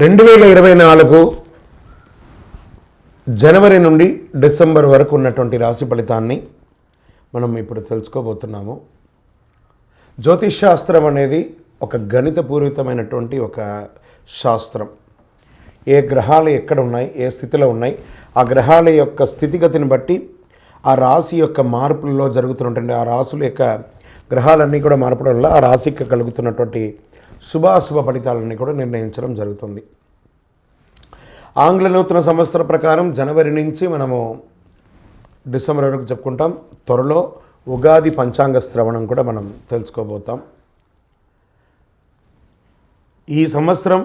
2024 జనవరి నుండి డిసెంబర్ వరకు ఉన్నటువంటి రాశి ఫలితాన్ని మనం ఇప్పుడు తెలుసుకోబోతున్నాము. జ్యోతిష్ శాస్త్రం అనేది ఒక గణితపూరితమైనటువంటి ఒక శాస్త్రం. ఏ గ్రహాలు ఎక్కడ ఉన్నాయి, ఏ స్థితిలో ఉన్నాయి, ఆ గ్రహాల యొక్క స్థితిగతిని బట్టి ఆ రాశి యొక్క మార్పులలో జరుగుతున్నటువంటి ఆ రాశుల యొక్క గ్రహాలన్నీ కూడా మార్పడం వల్ల ఆ రాశికి కలుగుతున్నటువంటి శుభాశుభ ఫలితాలన్నీ కూడా నిర్ణయించడం జరుగుతుంది. ఆంగ్ల నూతన సంవత్సర ప్రకారం జనవరి నుంచి మనము డిసెంబర్ వరకు చెప్పుకుంటాం. త్వరలో ఉగాది పంచాంగ శ్రవణం కూడా మనం తెలుసుకోబోతాం. ఈ సంవత్సరం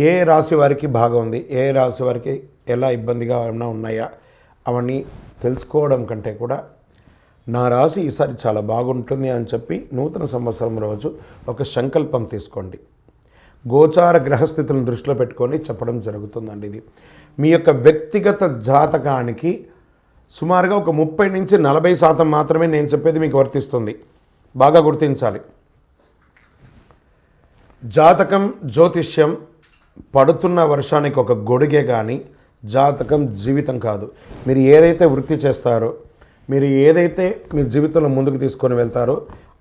ఏ రాశి వారికి బాగా ఉంది, ఏ రాశి వారికి ఎలా ఇబ్బందిగా ఏమైనా ఉన్నాయా అవన్నీ తెలుసుకోవడం కంటే కూడా నా రాశి ఈసారి చాలా బాగుంటుంది అని చెప్పి నూతన సంవత్సరం రోజు ఒక సంకల్పం తీసుకోండి. గోచార గ్రహస్థితులను దృష్టిలో పెట్టుకొని చెప్పడం జరుగుతుందండి. ఇది మీ యొక్క వ్యక్తిగత జాతకానికి సుమారుగా ఒక 30 నుంచి 40% మాత్రమే నేను చెప్పేది మీకు వర్తిస్తుంది. బాగా గుర్తించాలి. జాతకం, జ్యోతిష్యం పడుతున్న వర్షానికి ఒక గొడుగే కానీ జాతకం జీవితం కాదు. మీరు ఏదైతే వృత్తి చేస్తారో, మీరు ఏదైతే మీ జీవితంలో ముందుకు తీసుకొని వెళ్తారో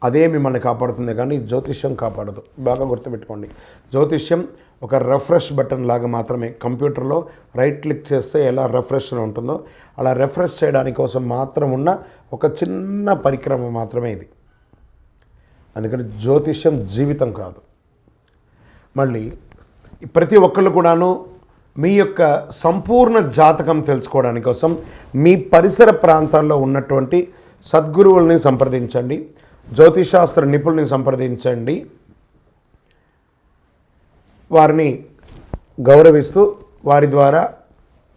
అదే మిమ్మల్ని కాపాడుతుంది, కానీ జ్యోతిష్యం కాపాడదు. బాగా గుర్తుపెట్టుకోండి. జ్యోతిష్యం ఒక రిఫ్రెష్ బటన్ లాగా మాత్రమే. కంప్యూటర్లో రైట్ క్లిక్ చేస్తే ఎలా రిఫ్రెష్లో ఉంటుందో అలా రిఫ్రెష్ చేయడానికి కోసం మాత్రం ఉన్న ఒక చిన్న పరిక్రమ మాత్రమే ఇది. అందుకని జ్యోతిష్యం జీవితం కాదు. మళ్ళీ ప్రతి ఒక్కళ్ళు కూడాను మీ యొక్క సంపూర్ణ జాతకం తెలుసుకోవడానికి కోసం మీ పరిసర ప్రాంతాల్లో ఉన్నటువంటి సద్గురువుల్ని సంప్రదించండి, జ్యోతిషాస్త్ర నిపుణుల్ని సంప్రదించండి. వారిని గౌరవిస్తూ వారి ద్వారా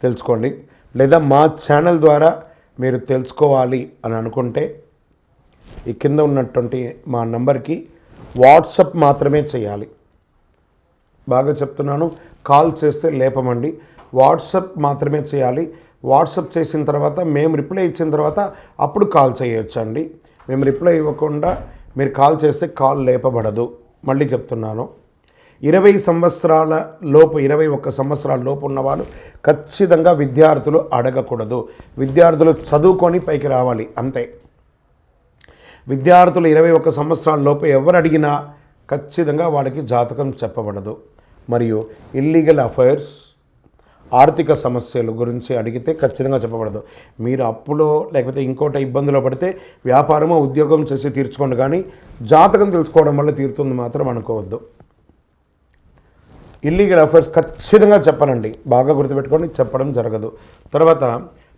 తెలుసుకోండి. లేదా మా ఛానల్ ద్వారా మీరు తెలుసుకోవాలి అని అనుకుంటే ఈ కింద ఉన్నటువంటి మా నంబర్కి వాట్సప్ మాత్రమే చేయాలి. బాగా చెప్తున్నాను, కాల్ చేస్తే లేపమండి. వాట్సప్ మాత్రమే చేయాలి. వాట్సప్ చేసిన తర్వాత మేము రిప్లై ఇచ్చిన తర్వాత అప్పుడు కాల్ చేయొచ్చండి. మేము రిప్లై ఇవ్వకుండా మీరు కాల్ చేస్తే కాల్ లేపబడదు. మళ్ళీ చెప్తున్నాను, 20 సంవత్సరాల లోపు 21 సంవత్సరాల లోపు ఉన్నవాళ్ళు ఖచ్చితంగా విద్యార్థులు అడగకూడదు. విద్యార్థులు చదువుకొని పైకి రావాలి అంతే. విద్యార్థులు 21 సంవత్సరాల లోపు ఎవరు అడిగినా ఖచ్చితంగా వాళ్ళకి జాతకం చెప్పబడదు. మరియు ఇల్లీగల్ అఫైర్స్, ఆర్థిక సమస్యల గురించి అడిగితే ఖచ్చితంగా చెప్పబడదు. మీరు అప్పులో లేకపోతే ఇంకోటి ఇబ్బందులో పడితే వ్యాపారమో ఉద్యోగం చేసి తీర్చుకోండి, కానీ జాతకం తెలుసుకోవడం వల్ల తీరుతుంది మాత్రం అనుకోవద్దు. ఇల్లీగల్ అఫైర్స్ ఖచ్చితంగా చెప్పనండి. బాగా గుర్తుపెట్టుకొని చెప్పడం జరగదు. తర్వాత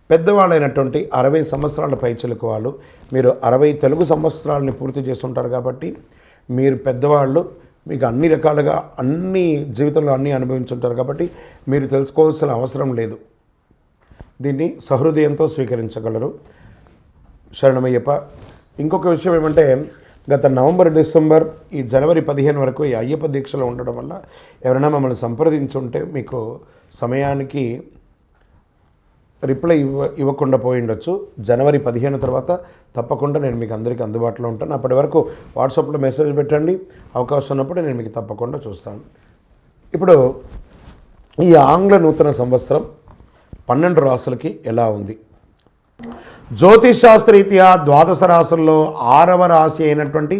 పెద్దవాళ్ళైనటువంటి 60 సంవత్సరాల పైచిలకు వాళ్ళు, మీరు 60 తెలుగు సంవత్సరాలని పూర్తి చేస్తుంటారు కాబట్టి మీరు పెద్దవాళ్ళు, మీకు అన్ని రకాలుగా అన్ని జీవితంలో అన్నీ అనుభవించుంటారు కాబట్టి మీరు తెలుసుకోవాల్సిన అవసరం లేదు. దీన్ని సహృదయంతో స్వీకరించగలరు. శరణమయ్యప్ప. ఇంకొక విషయం ఏమంటే, గత నవంబర్, డిసెంబర్, ఈ జనవరి 15 వరకు ఈ అయ్యప్ప దీక్షలో ఉండడం వల్ల ఎవరైనా మమ్మల్ని సంప్రదించుంటే మీకు సమయానికి రిప్లై ఇవ్వకుండా పోయి ఉండొచ్చు. జనవరి 15 తర్వాత తప్పకుండా నేను మీకు అందరికీ అందుబాటులో ఉంటాను. అప్పటి వరకు వాట్సాప్లో మెసేజ్ పెట్టండి. అవకాశం ఉన్నప్పుడు నేను మీకు తప్పకుండా చూస్తాను. ఇప్పుడు ఈ ఆంగ్ల నూతన సంవత్సరం 12 రాశులకి ఎలా ఉంది? జ్యోతిషాస్త్రరీత్యా 12 రాశుల్లో 6వ రాశి అయినటువంటి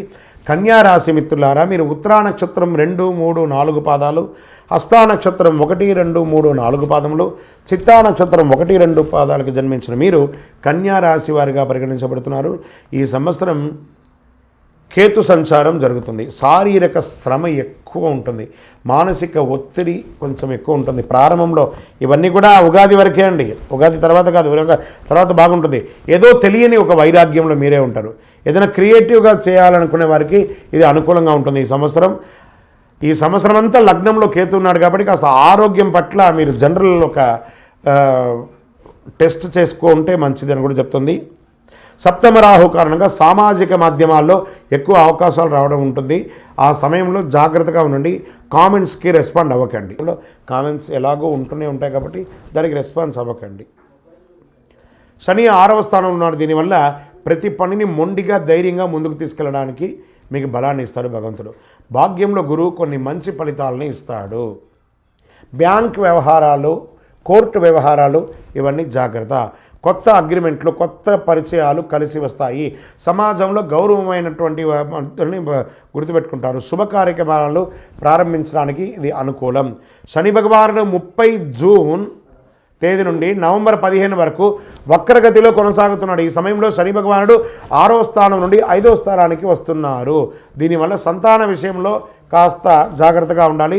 కన్యా రాశి మిత్రులారా, మీరు ఉత్తరా నక్షత్రం 2, 3, 4 పాదాలు, హస్తా నక్షత్రం 1, 2, 3, 4 పాదములు, చిత్తా నక్షత్రం 1, 2 పాదాలకు జన్మించిన మీరు కన్యా రాశి వారిగా పరిగణించబడుతున్నారు. ఈ సంవత్సరం కేతు సంచారం జరుగుతుంది. శారీరక శ్రమ ఎక్కువ ఉంటుంది, మానసిక ఒత్తిడి కొంచెం ఎక్కువ ఉంటుంది ప్రారంభంలో. ఇవన్నీ కూడా ఉగాది వరకే అండి. ఉగాది తర్వాత కాదు, తర్వాత బాగుంటుంది. ఏదో తెలియని ఒక వైరాగ్యంలో మీరే ఉంటారు. ఏదైనా క్రియేటివ్గా చేయాలనుకునే వారికి ఇది అనుకూలంగా ఉంటుంది. ఈ సంవత్సరం అంతా లగ్నంలో కేతు ఉన్నాడు కాబట్టి కాస్త ఆరోగ్యం పట్ల మీరు జనరల్ ఒక టెస్ట్ చేసుకుంటే మంచిది అని కూడా చెప్తుంది. సప్తమ రాహు కారణంగా సామాజిక మాధ్యమాల్లో ఎక్కువ అవకాశాలు రావడం ఉంటుంది. ఆ సమయంలో జాగ్రత్తగా ఉండండి. కామెంట్స్కి రెస్పాండ్ అవ్వకండి. కామెంట్స్ ఎలాగో ఉంటూనే ఉంటాయి కాబట్టి దానికి రెస్పాన్స్ అవ్వకండి. శని 6వ స్థానంలో ఉన్నాడు. దీనివల్ల ప్రతి పనిని మొండిగా ధైర్యంగా ముందుకు తీసుకెళ్ళడానికి మీకు బలాన్ని ఇస్తాడు భగవంతుడు. భాగ్యంలో గురువు కొన్ని మంచి ఫలితాలని ఇస్తాడు. బ్యాంక్ వ్యవహారాలు, కోర్టు వ్యవహారాలు ఇవన్నీ జాగ్రత్త. కొత్త అగ్రిమెంట్లు, కొత్త పరిచయాలు కలిసి వస్తాయి. సమాజంలో గౌరవమైనటువంటి గుర్తుపెట్టుకుంటారు. శుభ కార్యక్రమాలు ప్రారంభించడానికి ఇది అనుకూలం. శని భగవానుడు 30 జూన్ తేదీ నుండి నవంబర్ 15 వరకు వక్రగతిలో కొనసాగుతున్నాడు. ఈ సమయంలో శని భగవానుడు 6వ స్థానం నుండి 5వ స్థానానికి వస్తున్నారు. దీనివల్ల సంతాన విషయంలో కాస్త జాగ్రత్తగా ఉండాలి.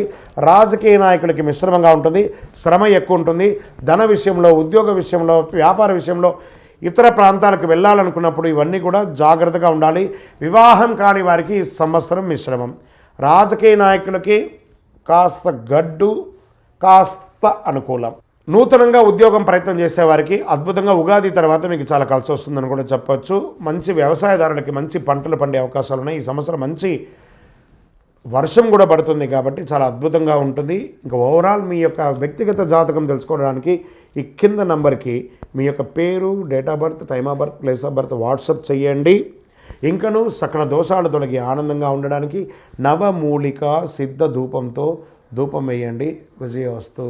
రాజకీయ నాయకులకి మిశ్రమంగా ఉంటుంది, శ్రమ ఎక్కువ ఉంటుంది. ధన విషయంలో, ఉద్యోగ విషయంలో, వ్యాపార విషయంలో, ఇతర ప్రాంతాలకు వెళ్ళాలనుకున్నప్పుడు ఇవన్నీ కూడా జాగ్రత్తగా ఉండాలి. వివాహం కాని వారికి ఈ సంవత్సరం మిశ్రమం. రాజకీయ నాయకులకి కాస్త గడ్డు, కాస్త అనుకూలం. నూతనంగా ఉద్యోగం ప్రయత్నం చేసేవారికి అద్భుతంగా ఉగాది తర్వాత మీకు చాలా కలిసి వస్తుందని కూడా చెప్పొచ్చు. మంచి వ్యవసాయదారులకి మంచి పంటలు పండే అవకాశాలు ఉన్నాయి. ఈ సంవత్సరం మంచి వర్షం కూడా పడుతుంది కాబట్టి చాలా అద్భుతంగా ఉంటుంది. ఇంకా ఓవరాల్ మీ యొక్క వ్యక్తిగత జాతకం తెలుసుకోవడానికి ఈ కింద నంబర్కి మీ యొక్క పేరు, date of birth, time of birth, place of birth WhatsApp చేయండి. ఇంకను సకల దోషాలు తొలగి ఆనందంగా ఉండడానికి నవమూలిక సిద్ధ ధూపంతో ధూపం వేయండి. విజయవస్తు.